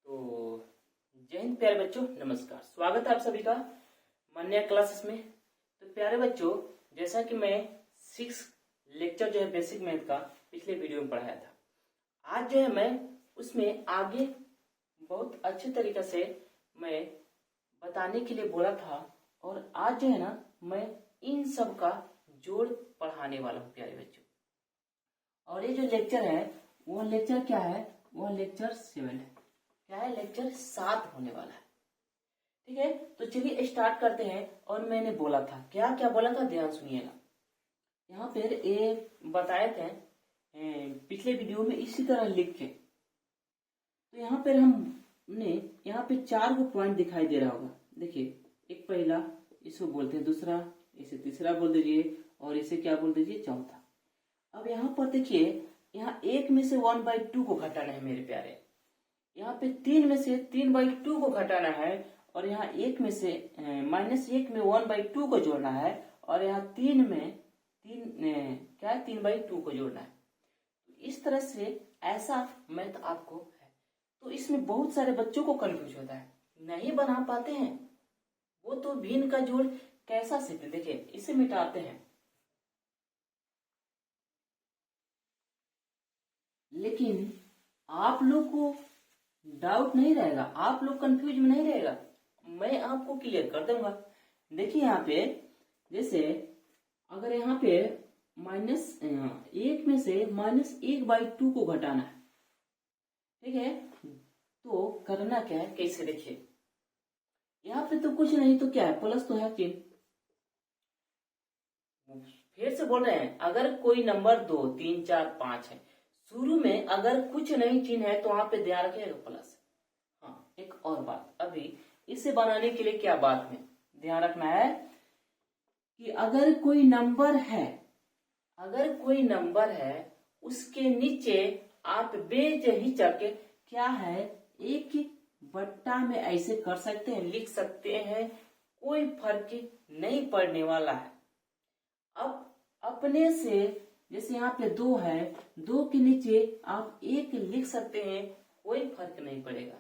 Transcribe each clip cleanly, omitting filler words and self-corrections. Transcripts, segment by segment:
तो जय हिंद प्यारे बच्चों, नमस्कार। स्वागत है आप सभी का मान्या क्लासेस में। तो प्यारे बच्चों, जैसा कि मैं 6 लेक्चर जो है बेसिक मैथ का पिछले वीडियो में पढ़ाया था, आज जो है मैं उसमें आगे बहुत अच्छे तरीके से मैं बताने के लिए बोला था। और आज जो है ना, मैं इन सब का जोड़ पढ़ाने वाला हूँ प्यारे बच्चों। और ये जो लेक्चर है वो लेक्चर क्या है, वो लेक्चर 7 है। क्या है? लेक्चर 7 होने वाला है। ठीक है, तो चलिए स्टार्ट करते हैं। और मैंने बोला था, क्या क्या बोला था, ध्यान सुनिएगा। यहाँ पे ये बताए थे पिछले वीडियो में इसी तरह लिख के। तो यहाँ पर हमने यहाँ पे 4 को पॉइंट दिखाई दे रहा होगा। देखिए, एक पहला, इसको बोलते हैं दूसरा, इसे तीसरा बोल दीजिए, और इसे क्या बोल दीजिए, चौथा। अब यहाँ पर देखिए, यहाँ 1 में से 1/2 को घटाना है मेरे प्यारे। यहाँ पे 3 में से 3/2 को घटाना है, और यहाँ 1 में से -1 में 1/2 को जोड़ना है, और यहाँ 3 में 3/2 को जोड़ना है। इस तरह से ऐसा मैथ आपको है। तो इसमें बहुत सारे बच्चों को कंफ्यूज होता है, नहीं बना पाते हैं। वो तो भिन्न का जोड़ कैसा सीखते, देखिए इसे मिटाते हैं, लेकिन आप लोग को डाउट नहीं रहेगा, आप लोग कंफ्यूज में नहीं रहेगा, मैं आपको क्लियर कर दूंगा। देखिए यहाँ पे, जैसे अगर यहाँ पे -1 में से -1/2 को घटाना है, ठीक है, तो करना क्या है, कैसे? देखिए यहाँ पे तो कुछ नहीं, तो क्या है, प्लस तो है चिन्ह। फिर से बोल रहे हैं, अगर कोई नंबर 2, 3, 4, 5 है, शुरू में अगर कुछ नहीं चिन्ह है तो वहां पे ध्यान रखिएगा प्लस। हाँ, एक और बात, अभी इसे बनाने के लिए क्या बात में ध्यान रखना है कि अगर कोई नंबर है, उसके नीचे आप बेझिझक क्या है, 1/, में ऐसे कर सकते हैं, लिख सकते हैं, कोई फर्क नहीं पड़ने वाला है। अब अपने से, जैसे यहाँ पे 2 है, 2 के नीचे आप 1 लिख सकते हैं, कोई फर्क नहीं पड़ेगा।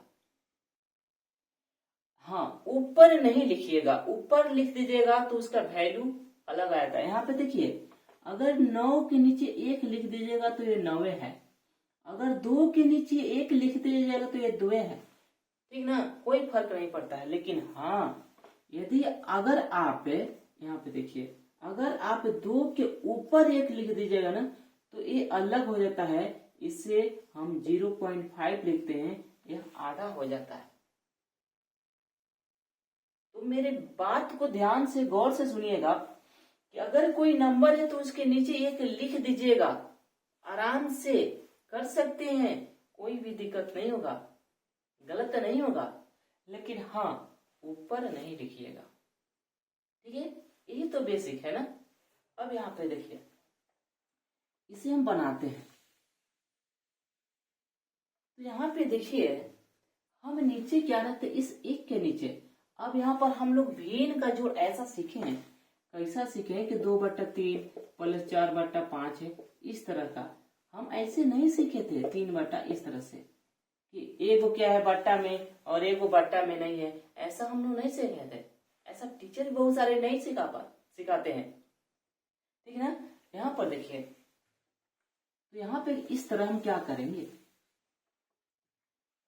हाँ, ऊपर नहीं लिखिएगा, ऊपर लिख दीजिएगा तो उसका वैल्यू अलग आता है। यहाँ पे देखिए, अगर 9 के नीचे 1 लिख दीजिएगा तो ये 9 है, अगर 2 के नीचे 1 लिख दीजिएगा तो ये 2 है। ठीक ना, कोई फर्क नहीं पड़ता है। लेकिन हाँ, यदि अगर आप यहाँ पे देखिए, अगर आप 2 के ऊपर 1 लिख दीजिएगा ना, तो ये अलग हो जाता है, इसे हम 0.5 लिखते हैं, यह आधा हो जाता है। तो मेरे बात को ध्यान से गौर से सुनिएगा कि अगर कोई नंबर है तो उसके नीचे 1 लिख दीजिएगा, आराम से कर सकते हैं, कोई भी दिक्कत नहीं होगा, गलत नहीं होगा। लेकिन हाँ, ऊपर नहीं लिखिएगा। ठीक है, यही तो बेसिक है ना। अब यहाँ पे देखिए, इसे हम बनाते हैं। तो यहाँ पे देखिए, हम नीचे क्या रखते, इस 1 के नीचे। अब यहाँ पर हम लोग भिन्न का जोड़ ऐसा सीखे हैं, कैसा सीखे हैं कि 2/3 + 4/5 है, इस तरह का। हम ऐसे नहीं सीखे थे 3/, इस तरह से कि एक क्या है बट्टा में और एक बट्टा में नहीं है, ऐसा हम लोग नहीं सीखे थे। ऐसा टीचर बहुत सारे नहीं सिखाते हैं। ठीक है ना। यहाँ पर देखिए, तो यहाँ पे इस तरह हम क्या करेंगे,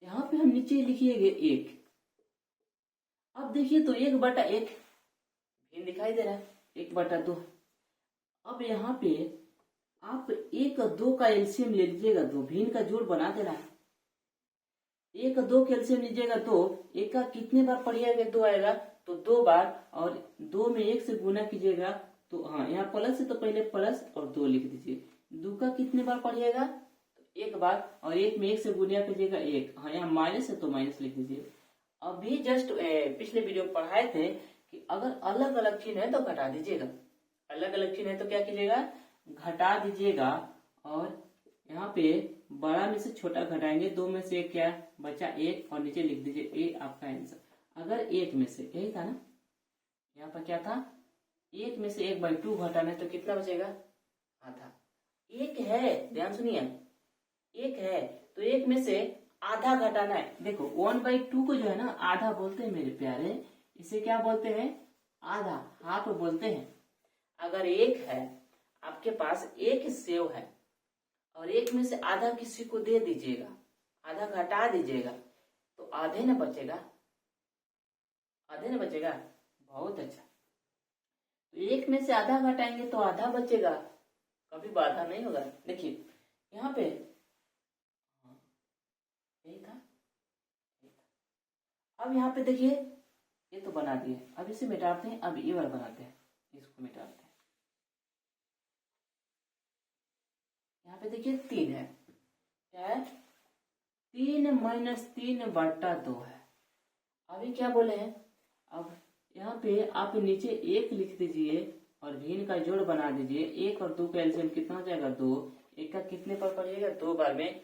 यहाँ पे हम नीचे लिखिएगा 1। अब देखिए, तो 1/1 भिन्न दिखाई दे रहा है, 1/2। अब यहाँ पे आप 1 और 2 का एलसीएम ले लीजिएगा, 2 भिन्न का जोड़ बना दे रहा है। 1 और 2 का एलसीएम लीजिएगा, 2, 1 का कितने बार पढ़िएगा, 2 आएगा, तो 2 बार, और 2 में 1 से गुना कीजिएगा, तो हाँ, यहाँ प्लस है तो पहले प्लस और 2 लिख दीजिए। 2 का कितने बार पढ़िएगा, तो 1 बार, और 1 में 1 से गुना कीजिएगा 1। हाँ, यहाँ माइनस है तो माइनस लिख दीजिए। अभी जस्ट पिछले वीडियो में पढ़ाए थे कि अगर अलग अलग चिन्ह है तो घटा दीजिएगा, अलग अलग चिन्ह है तो क्या कीजिएगा, घटा दीजिएगा। और यहाँ पे बड़ा में से छोटा घटाएंगे, 2 में से 1 क्या बचा, 1, और नीचे लिख दीजिए ए आपका आंसर। अगर 1 में से, यही था ना, यहाँ पर क्या था, 1 में से 1/2 घटाना है तो कितना बचेगा, आधा। 1 है, ध्यान सुनिए, 1 है तो 1 में से आधा घटाना है। देखो 1/2 को जो है ना आधा बोलते हैं मेरे प्यारे, इसे क्या बोलते हैं, आधा, हाफ बोलते हैं। अगर एक है आपके पास, एक सेव है और एक में से आधा किसी को दे दीजिएगा, आधा घटा दीजिएगा, तो आधे ना बचेगा, आधे ना बचेगा। बहुत अच्छा, तो एक में से आधा घटाएंगे तो आधा बचेगा, कभी बाधा नहीं होगा। देखिए यहाँ पे यही था। अब यहाँ पे देखिए ये तो बना दिए, अब इसे मिटाते हैं, अब ये वाला बनाते हैं, इसको मिटाते हैं। यहाँ पे देखिए 3 है, क्या है, 3 - 3/2 है। अभी क्या बोले हैं, अब यहाँ पे आप नीचे 1 लिख दीजिए और भिन्न का जोड़ बना दीजिए। 1 और 2 का एलसीएम कितना हो जाएगा, 2। 1 का कितने पर पड़ेगा, 2 बार में।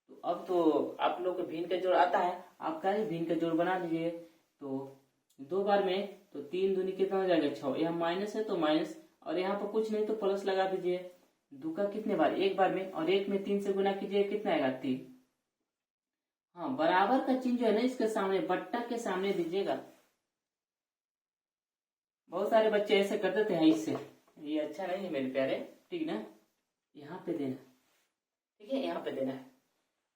तो अब तो आप लोग को भिन्न का जोड़ आता है, आप क्या है भिन्न का जोड़ बना दीजिए। तो 2 बार में तो 3 दूनी कितना हो जाएगा, 6। यहाँ माइनस है तो माइनस, और यहाँ पर कुछ नहीं तो प्लस लगा दीजिए। 2 का कितने बार, 1 बार में, और 1 में 3 से गुना कीजिए, कितना आएगा, 3। हाँ, बराबर का चिन्ह जो है ना इसके सामने, बट्टा के सामने दीजिएगा। बहुत सारे बच्चे ऐसे कर देते हैं, इससे ये अच्छा नहीं है मेरे प्यारे, ठीक ना। यहाँ पे देना, ठीक है, यहाँ पे देना है।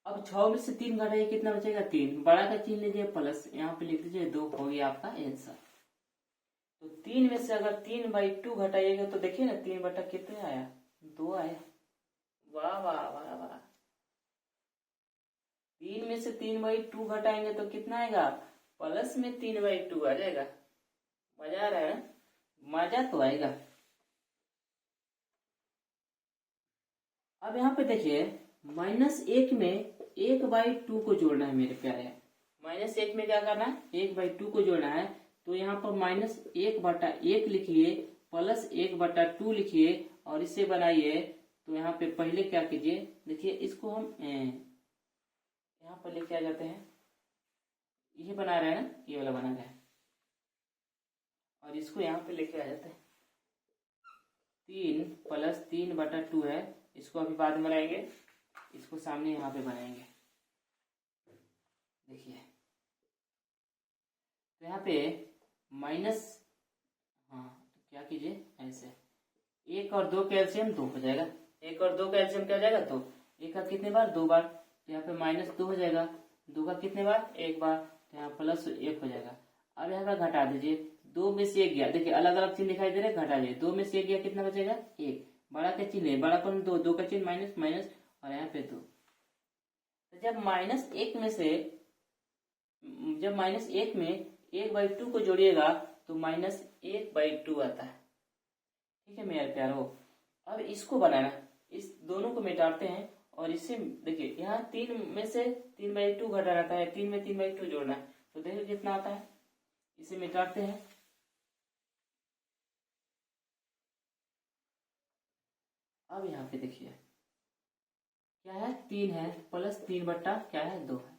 अब 6 में से 3 घटाइए, कितना बचेगा, 3। बड़ा का चिन्ह लीजिए प्लस, यहाँ पे लिख दीजिए 2, हो गया आपका आंसर। तो 3 में से अगर 3/2 घटाइएगा तो देखिए ना 3 बटा कितने आया, 2 आया। वाह वाह वाह वाह। 3 में से 3/2 घटाएंगे तो कितना आएगा, प्लस में 3/2 आ जाएगा। मजा आ रहा है ना, मजा तो आएगा। अब यहाँ पे देखिए -1 में 1/2 को जोड़ना है मेरे प्यारे। -1 में क्या करना है, 1/2 को जोड़ना है। तो यहाँ पर -1/1 लिखिए, प्लस 1/2 लिखिए और इसे बनाइए। तो यहाँ पे पहले क्या कीजिए, देखिए इसको हम यहाँ पर लेके आ जाते हैं, ये बना रहे हैं ना, ये वाला बना रहे हैं, और इसको यहाँ पे लेके आ जाते हैं। 3 + 3/2 है, इसको अभी बाद में बनाएंगे, इसको सामने यहाँ पे बनाएंगे। देखिए तो यहाँ पे माइनस, हाँ तो क्या कीजिए ऐसे, 1 और 2 का एलसीएम 2 हो जाएगा। 1 और 2 का एलसीएम क्या हो जाएगा, 2। 1 का कितने बार, 2 बार, तो यहाँ पे -2 हो जाएगा। 2 का कितने बार, 1 बार, तो यहाँ +1 हो जाएगा। अब यहाँ पे घटा दीजिए, 2 में से 1 गया, देखिए अलग अलग चिन्ह दिखाई दे रहे, घटा दीजिए। 2 में से 1 गया, कितना बचेगा, 1। बड़ा का चिन्ह है, बड़ा पर 2, 2 का चिन्ह माइनस माइनस, और यहाँ पे 2। तो जब -1 में से, जब -1 में 1/2 को जोड़िएगा तो -1/2 आता है, ठीक है मेरे प्यारो। अब इसको बनाना, इस दोनों को मिटाते हैं और इससे देखिए यहाँ 3 में से 3/2 घटा रहता है, 3 में 3/2 जोड़ना है, तो देखिए कितना आता है। इसे मिटाते हैं, अब यहाँ पे देखिए क्या है, 3 है, प्लस 3 बट्टा क्या है, 2 है,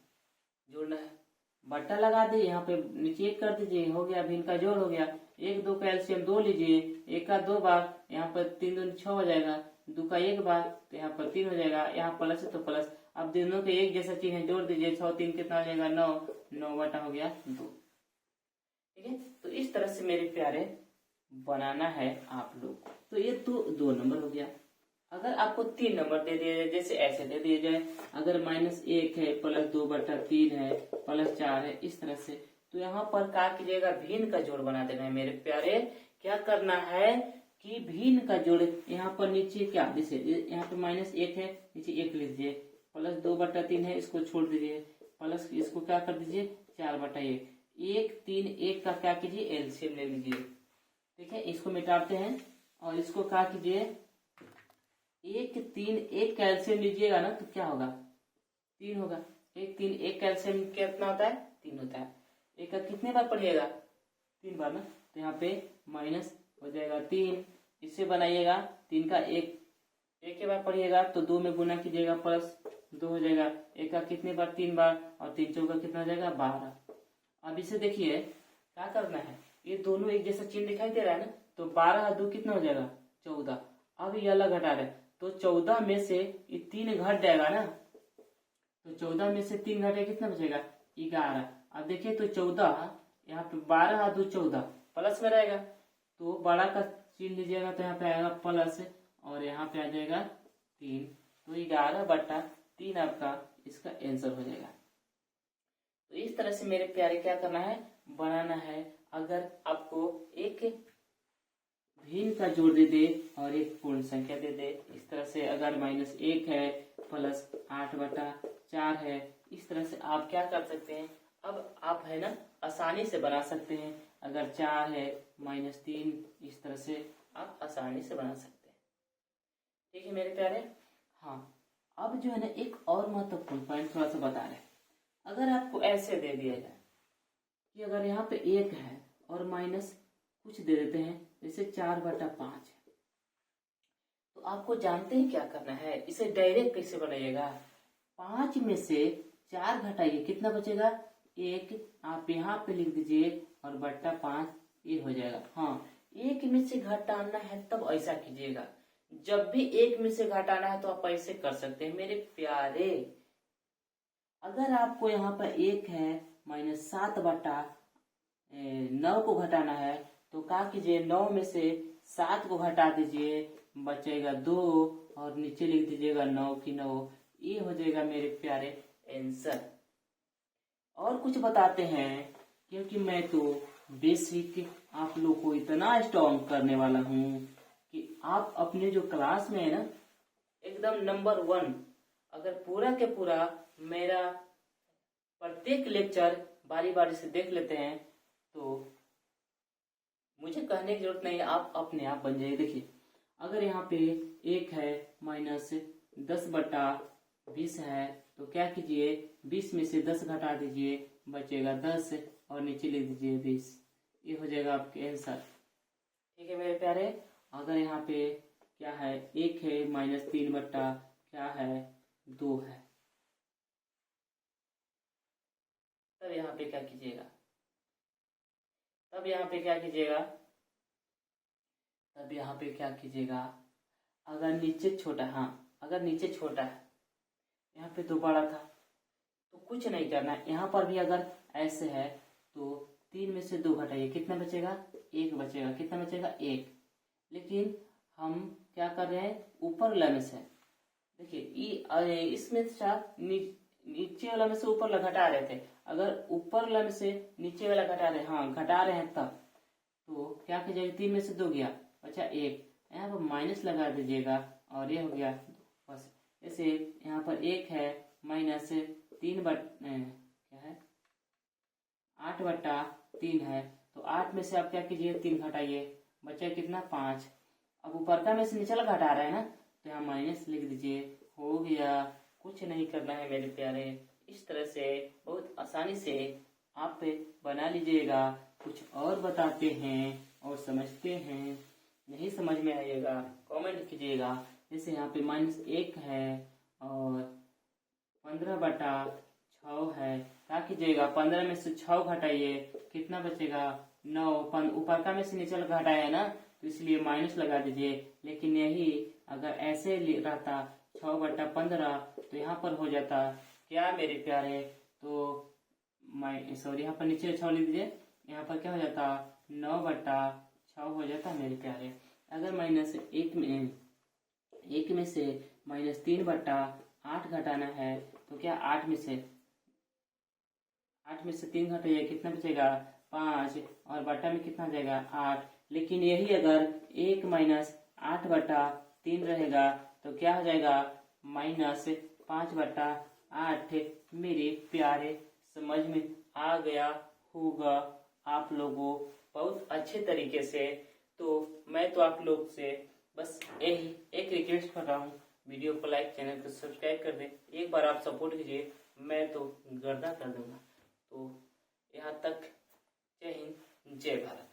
जोड़ना है। बट्टा लगा दिए, यहाँ पे नीचे 1 कर दीजिए, हो गया, भिन्न का जोड़ हो गया। 1 2 का एलसीएम 2 लीजिए, 1 का 2 बार, यहाँ पर 3 दूनी 6 हो जाएगा। 2 का 1 बार, तो यहाँ पर 3 हो जाएगा, यहाँ प्लस है तो प्लस। अब दोनों के एक जैसा चिन्ह है, जोड़ दीजिए, 6 3 कितना हो जाएगा, 9, 9 बटा हो गया 2। ठीक है, तो इस तरह से मेरे प्यारे बनाना है आप लोग। तो ये तो 2 नंबर हो गया। अगर आपको 3 नंबर दे दिए जाए, जैसे ऐसे दे दिए जाए, अगर -1 है, +2/3 है, +4 है, इस तरह से, तो यहाँ पर क्या कीजिएगा, भिन्न का जोड़ बना देना है मेरे प्यारे। क्या करना है कि भिन्न का जोड़, यहाँ पर नीचे क्या, जैसे यहाँ पे -1 है, नीचे 1 लिख दीजिए, +2/3 है, इसको छोड़ दीजिए, प्लस इसको क्या कर दीजिए, 4/1। 1 3 1 का क्या कीजिए, एलसीएम ले लीजिए। ठीक है, इसको मिटाते हैं और इसको क्या कीजिए, 1 3 1 कैल्शियम लीजिएगा ना तो क्या होगा, 3 होगा। 1 3 1 कैल्शियम कितना होता है, 3 होता है। 1 का कितने बार पढ़िएगा, 3 बार ना, तो यहाँ पे माइनस हो जाएगा 3। इससे बनाइएगा 3 का 1 के बार पढ़िएगा तो 2 में गुना कीजिएगा, +2 हो जाएगा। 1 का कितने बार, 3 बार, और 3 चौका कितना हो जाएगा, 12। अब इसे देखिए क्या करना है, ये दोनों एक जैसा चिन्ह दिखाई दे रहा है ना, तो 12 और 2 कितना हो जाएगा, 14। अब ये अलग घटा रहे, तो 14 में से ये 3 घट जाएगा ना, तो 14 में से 3 घटे कितना बचेगा 11। अब देखिए तो 14 यहाँ पे 12 और 2 14 प्लस में रहेगा, तो बड़ा का चिन्ह लीजिएगा तो यहाँ पे आएगा प्लस और यहाँ पे आ जाएगा 3, तो 11/3 आपका इसका आंसर हो जाएगा। तो इस तरह से मेरे प्यारे क्या करना है, बनाना है। अगर आपको एक भिन्न का जोड़ दे दे और एक पूर्ण संख्या दे दे, इस तरह से अगर -1 है प्लस 8/4 है, इस तरह से आप क्या कर सकते हैं, अब आप है ना आसानी से बना सकते हैं। अगर 4 है -3, इस तरह से आप आसानी से बना सकते हैं। ठीक है मेरे प्यारे। हाँ, अब जो है ना एक और महत्वपूर्ण पॉइंट थोड़ा सा बता रहे हैं। अगर आपको ऐसे दे दिया जाए कि अगर यहाँ पे 1 है और माइनस कुछ दे देते हैं, जैसे 4/5 है, तो आपको जानते हैं क्या करना है, इसे डायरेक्ट कैसे बनाइएगा। 5 में से 4 घटाइए, कितना बचेगा 1, आप यहाँ पे लिख दीजिए और /5 ये हो जाएगा। हाँ, 1 में से घटाना है तब ऐसा कीजिएगा, जब भी 1 में से घटाना है तो आप ऐसे कर सकते हैं मेरे प्यारे। अगर आपको यहाँ पर 1 है -7/9 को घटाना है, तो क्या कीजिए 9 में से 7 को घटा दीजिए, बचेगा 2 और नीचे लिख दीजिएगा 9 की 9। ये हो जाएगा मेरे प्यारे आंसर। और कुछ बताते हैं, क्योंकि मैं तो बेसिक आप लोग को इतना स्ट्रॉन्ग करने वाला हूँ कि आप अपने जो क्लास में है ना एकदम नंबर 1, अगर पूरा के पूरा मेरा प्रत्येक लेक्चर बारी बारी से देख लेते हैं तो मुझे कहने की जरूरत नहीं है, आप अपने आप बन जाइए। देखिए अगर यहाँ पे 1 है -10/20 है, तो क्या कीजिए 20 में से 10 घटा दीजिए, बचेगा 10 और नीचे लिख दीजिए 20। ये हो जाएगा आपके आंसर। ठीक है मेरे प्यारे। अगर यहाँ पे क्या है 1 है -3/2 है, तब यहाँ पे क्या कीजिएगा, तब यहाँ पे क्या कीजिएगा, अगर नीचे छोटा, हाँ अगर नीचे छोटा है, यहाँ पे तो बड़ा था, तो कुछ नहीं करना है। यहाँ पर भी अगर ऐसे है तो 3 में से 2 घटाइए, कितना बचेगा 1 बचेगा, कितना बचेगा 1। लेकिन हम क्या कर रहे हैं, ऊपर वाला में से देखिए इसमें नीचे वाला में से ऊपर वाला घटा रहे थे, अगर ऊपर वाला में से नीचे वाला घटा रहे, हाँ घटा रहे हैं, तब तो क्या कीजिएगा 3 में से 2 गया, बचा 1, यहाँ पर माइनस लगा दीजिएगा और ये हो गया बस। ऐसे यहाँ पर 1 है -8/3 है, तो 8 में से आप क्या कीजिए 3 घटाइए, बचा कितना 5। अब ऊपर का में से नीचे वाला घटा रहे हैं ना, तो यहाँ माइनस लिख दीजिए, हो गया। कुछ नहीं करना है मेरे प्यारे, इस तरह से बहुत आसानी से आप बना लीजिएगा। कुछ और बताते हैं और समझते हैं, नहीं समझ में आइएगा कमेंट कीजिएगा। जैसे यहाँ पे -1 है और 15/6 है, क्या कीजिएगा 15 में से 6 घटाइए, कितना बचेगा 9। ऊपर का में से नीचे घटाया है ना, तो इसलिए माइनस लगा दीजिए। लेकिन यही अगर ऐसे रहता 6/15, तो यहाँ पर हो जाता क्या मेरे प्यारे, तो सॉरी यहाँ पर नीचे 6 लिख दीजिए, यहाँ पर क्या हो जाता 9/6 हो जाता मेरे प्यारे। अगर -1 में से -3/8 घटाना है, तो क्या 8 में से 3 घटाइए, कितना बचेगा 5 और बटा में कितना जाएगा 8। लेकिन यही अगर 1 -8/3 रहेगा, तो क्या हो जाएगा -5/8। मेरे प्यारे समझ में आ गया होगा आप लोगों बहुत अच्छे तरीके से। तो मैं तो आप लोग से बस यही एक रिक्वेस्ट कर रहा हूँ, वीडियो को लाइक, चैनल को सब्सक्राइब कर दें। एक बार आप सपोर्ट कीजिए, मैं तो गर्दा कर दूंगा। तो यहाँ तक, जय हिंद जय भारत।